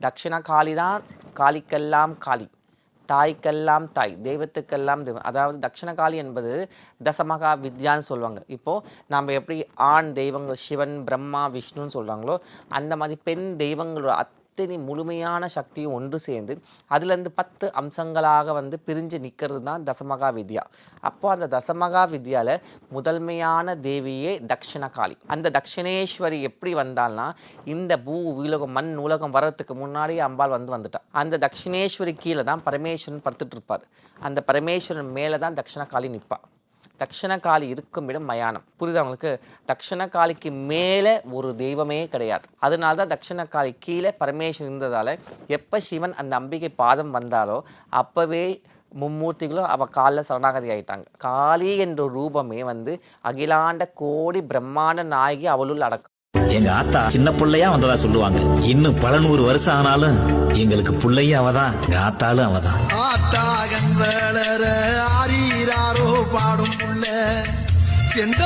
தக்ஷண காளி தான் காளிக்கெல்லாம் காளி, தாய்க்கெல்லாம் தாய், தெய்வத்துக்கெல்லாம் தெய்வம். அதாவது தக்ஷண காளி என்பது தசமகா வித்யான்னு சொல்லுவாங்க. இப்போது நம்ம எப்படி ஆண் தெய்வங்கள் சிவன், பிரம்மா, விஷ்ணுன்னு சொல்கிறாங்களோ, அந்த மாதிரி பெண் தெய்வங்களோட அத்தனை முழுமையான சக்தியும் ஒன்று சேர்ந்து அதுலேருந்து 10 அம்சங்களாக பிரிஞ்சு நிற்கிறது தான் தசமகா வித்யா. அப்போது அந்த தசமகா வித்யாவில் முதன்மையான தேவியே தக்ஷண காளி. அந்த தக்ஷணேஸ்வரி எப்படி வந்தால்னா, இந்த உலகம் மண் உலகம் வர்றதுக்கு முன்னாடியே அம்பாள் வந்துட்டா. அந்த தக்ஷணேஸ்வரி கீழே தான் பரமேஸ்வரன் படுத்துட்டு இருப்பார். அந்த பரமேஸ்வரன் மேலே தான் தக்ஷண காளி நிற்பா. தக்ஷண காளி இருக்கும் இடம் மயானம். புரியுதா உங்களுக்கு? தக்ஷண காளிக்கு மேலே ஒரு தெய்வமே கிடையாது. அதனால தான் தக்ஷண காளி கீழே பரமேஸ்வரன் இருந்ததால் எப்போ சிவன் அந்த அம்பிகை பாதம் வந்தாரோ அப்போவே மும்மூர்த்திகளும் அவள் காலில் சரணாகதி ஆகிட்டாங்க. காளி என்ற ரூபமே அகிலாண்ட கோடி பிரம்மாண்ட நாயகி அவளுள் அடக்கம். எங்க ஆத்தா சின்ன பிள்ளையா வந்ததா சொல்லுவாங்க. இன்னும் பல 100 வருஷம் ஆனாலும் எங்களுக்கு பிள்ளையும் அவதான், எங்க ஆத்தாலும் அவதான். ஆத்தாகன் வளர ஆரீராரோ பாடும் புள்ள எந்த